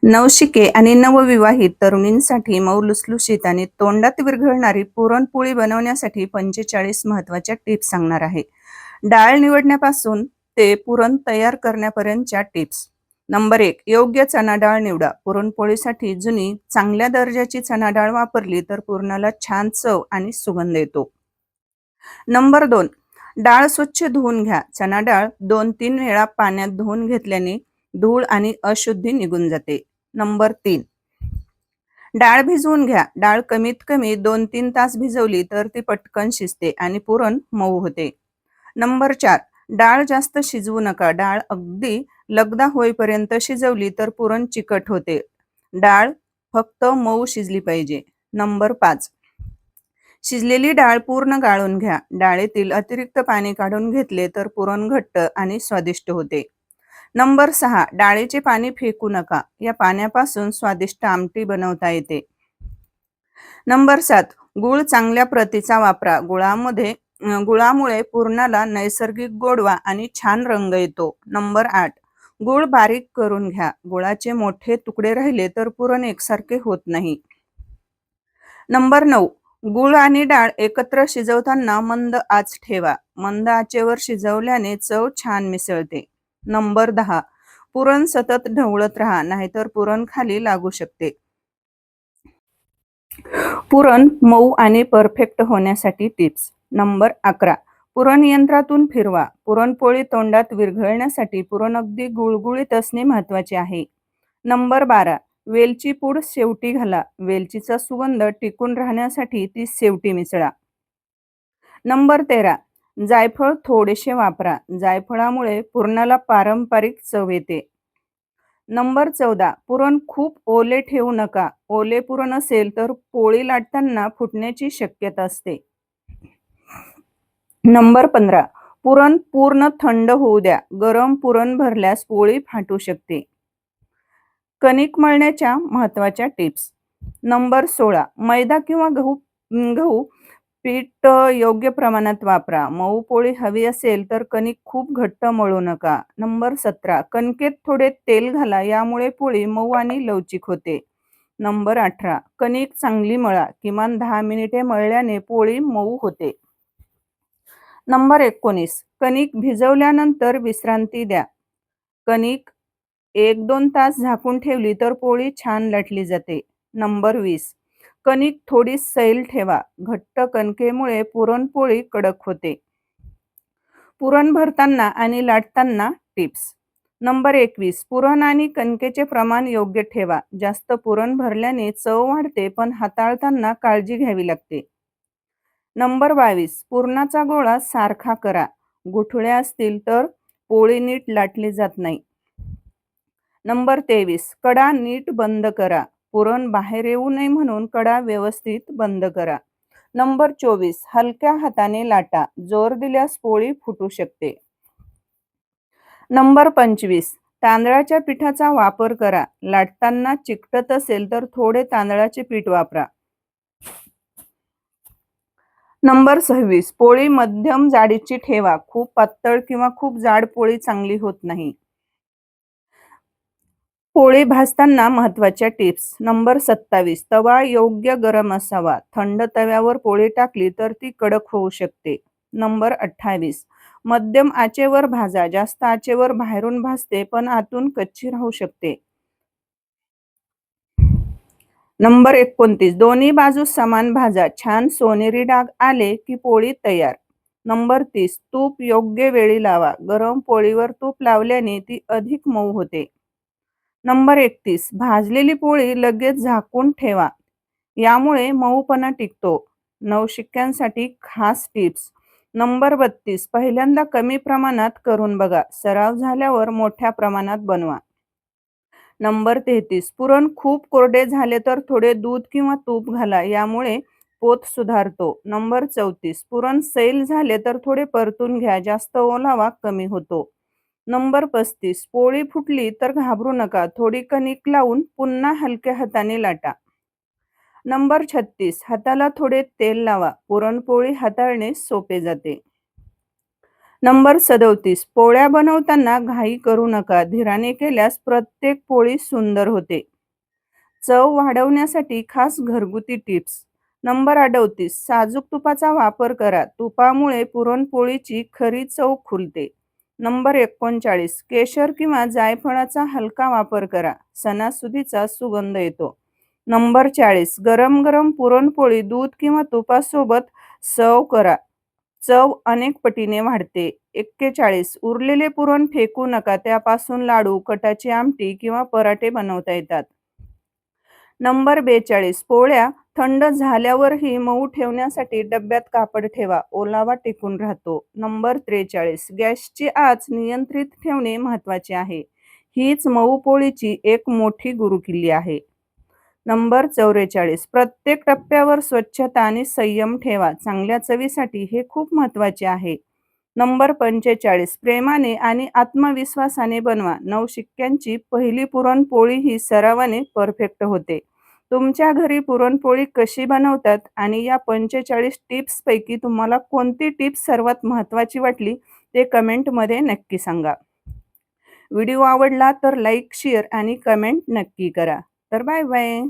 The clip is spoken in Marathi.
नवशिके आणि नवविवाहित तरुणींसाठी मऊ लुसलुशीत आणि तोंडात विरघळणारी पुरणपोळी बनवण्यासाठी 45 महत्त्वाच्या टिप्स सांगणार आहे. डाळ निवडण्यापासून ते पुरण तयार करण्यापर्यंतच्या टिप्स. नंबर 1. योग्य चणा डाळ निवडा. पुरणपोळीसाठी जुनी, चांगल्या दर्जाची चणा डाळ वापरली तर पुरणाला छान चव आणि सुगंध येतो. नंबर 2. डाळ स्वच्छ धुवून घ्या. चणा डाळ 2-3 वेळा पाण्यात धुवून घेतल्याने धूळ आणि अशुद्धी निघून जाते. नंबर 3. डाळ भिजवून घ्या. डाळ कमीत कमी 2-3 तास भिजवली तर ती पटकन शिजते आणि पुरण मऊ होते. नंबर 4. डाळ जास्त शिजवू नका. डाळ अगदी लगदा होईपर्यंत शिजवली तर पुरण चिकट होते. डाळ फक्त मऊ शिजली पाहिजे. नंबर 5. शिजलेली डाळ पूर्ण गाळून घ्या. डाळीतील अतिरिक्त पाणी काढून घेतले तर पुरण घट्ट आणि स्वादिष्ट होते. नंबर 6. डाळीचे पाणी फेकू नका. या पाण्यापासून स्वादिष्ट आमटी बनवता येते. नंबर 7. गूळ चांगल्या प्रतीचा वापरा. गुळामुळे पुरणाला नैसर्गिक गोडवा आणि छान रंग येतो. नंबर 8. गूळ बारीक करून घ्या. गुळाचे मोठे तुकडे राहिले तर पुरण एकसारखे होत नाही. नंबर 9. गूळ आणि डाळ एकत्र शिजवताना मंद आच ठेवा. मंद आचेवर शिजवल्याने चव छान मिसळते. नंबर 10. पुरण सतत ढवळत राहा, नाहीतर पुरण खाली लागू शकते. पुरण मऊ आणि परफेक्ट होण्यासाठी टिप्स. नंबर 11. पुरण यंत्रातून फिरवा. पुरणपोळी तोंडात विरघळण्यासाठी पुरण अगदी गुळगुळीत असणे महत्त्वाचे आहे. नंबर 12. वेलची पूड शेवटी घाला. वेलचीचा सुगंध टिकून राहण्यासाठी ती शेवटी मिसळा. नंबर 13. जायफळ थोडेसे वापरा. जायफळामुळे पुरणाला पारंपरिक चव येते. नंबर 14. पुरण खूप ओले ठेवू नका. ओले पुरण असेल तर पोळी लाटताना फुटण्याची शक्यता असते. नंबर 15. पुरण पूर्ण थंड होऊ द्या. गरम पुरण भरल्यास पोळी फाटू शकते. कणिक मळण्याच्या महत्त्वाच्या टिप्स. नंबर 16. मैदा किंवा गहू गहू पीठ योग्य प्रमाणात वापरा. मऊ पोळी हवी असेल तर कणिक खूप घट्ट मळू नका. नंबर 17. कणकेत थोडे तेल घाला. यामुळे पोळी मऊ आणि लवचिक होते. नंबर 18. कणिक चांगली मळा. किमान 10 मिनिटे मळल्याने पोळी मऊ होते. नंबर 19. कणिक भिजवल्यानंतर विश्रांती द्या. कणिक 1-2 तास झाकून ठेवली तर पोळी छान लाटली जाते. नंबर 20. कणिक थोडी सैल ठेवा. घट्ट कणकेमुळे पुरणपोळी कडक होते. पुरण भरताना आणि लाटताना टिप्स. नंबर 21. पुरण आणि कणकेचे प्रमाण योग्य ठेवा. जास्त पुरण भरल्याने चव वाढते पण हाताळताना काळजी घ्यावी लागते. नंबर 22. पुरणाचा गोळा सारखा करा. गुठळ्या असतील तर पोळी नीट लाटली जात नाही. नंबर 23. कडा नीट बंद करा. पुरण बाहेर येऊ नये म्हणून कडा व्यवस्थित बंद करा. नंबर 24. हलक्या हाताने लाटा. जोर दिल्यास पोळी फुटू शकते. नंबर 25. तांदळाच्या पिठाचा वापर करा. लाटताना चिकटत असेल तर थोडे तांदळाचे पीठ वापरा. नंबर 26. पोळी मध्यम जाडीची ठेवा. खूप पातळ किंवा खूप जाड पोळी चांगली होत नाही. पोळी भाजताना महत्त्वाच्या टिप्स. नंबर 27. तवा योग्य गरम असावा. थंड तव्यावर पोळी टाकली तर ती कडक होऊ शकते. नंबर 28. मध्यम आचेवर भाजा. जास्त आचेवर बाहेरून भाजते पण आतून कच्ची राहू शकते. नंबर 29. दोन्ही बाजूस समान भाजा. छान सोनेरी डाग आले की पोळी तयार. नंबर 30. तूप योग्य वेळी लावा. गरम पोळीवर तूप लावल्याने ती अधिक मऊ होते. नंबर 31. भाजलेली पोळी लगेच झाकून ठेवा. यामुळे मऊपणा टिकतो. नवशिक्यांसाठी खास टिप्स. नंबर 32. पहिल्यांदा कमी प्रमाणात करून बघा. सराव झाल्यावर मोठ्या प्रमाणात बनवा. नंबर 33. पुरण खूप कोरडे झाले तर थोडे दूध किंवा तूप घाला. यामुळे पोत सुधारतो. नंबर 34. पुरण सैल झाले तर थोडे परतून घ्या. जास्त ओलावा कमी होतो. नंबर 35. पोळी फुटली तर घाबरू नका. थोडी कणिक लावून पुन्हा हलक्या हाताने लाटा. नंबर 36. हाताला थोडे तेल लावा. पुरणपोळी हाताळणे सोपे जाते. नंबर 37, पोळ्या बनवताना घाई करू नका. धीराने केल्यास प्रत्येक पोळी सुंदर होते. चव वाढवण्यासाठी खास घरगुती टिप्स. नंबर 38, साजूक तुपाचा वापर करा. तुपामुळे पुरणपोळीची खरी चव खुलते. नंबर 39, केशर किंवा जायफळाचा हलका वापर करा. सणासुदीचा सुगंध येतो. नंबर 40, गरम गरम पुरणपोळी दूध किंवा तुपासोबत सर्व्ह करा. चव अनेक पटीने वाढते. 41, उरलेले पुरण फेकू नका. त्यापासून लाडू, कटाची आमटी किंवा पराठे बनवता येतात. नंबर 42, पोळ्या थंड झाल्यावरही मऊ ठेवण्यासाठी डब्यात कापड ठेवा. ओलावा टिकून राहतो. नंबर 43, गॅसची आच नियंत्रित ठेवणे महत्त्वाचे आहे. हीच मऊ पोळीची एक मोठी गुरुकिल्ली आहे. नंबर 44, प्रत्येक टप्प्यावर स्वच्छता आणि संयम ठेवा. चांगल्या चवीसाठी हे खूप महत्त्वाचे आहे. नंबर 45, प्रेमाने आणि आत्मविश्वासाने बनवा. नवशिक्यांची पहिली पुरणपोळी ही सरावाने परफेक्ट होते. तुमच्या घरी पुरणपोळी कशी बनवतात आणि या 45 टिप्सपैकी तुम्हाला कोणती टिप्स सर्वात महत्त्वाची वाटली ते कमेंटमध्ये नक्की सांगा. व्हिडिओ आवडला तर लाईक, शेअर आणि कमेंट नक्की करा. तर बाय बाय.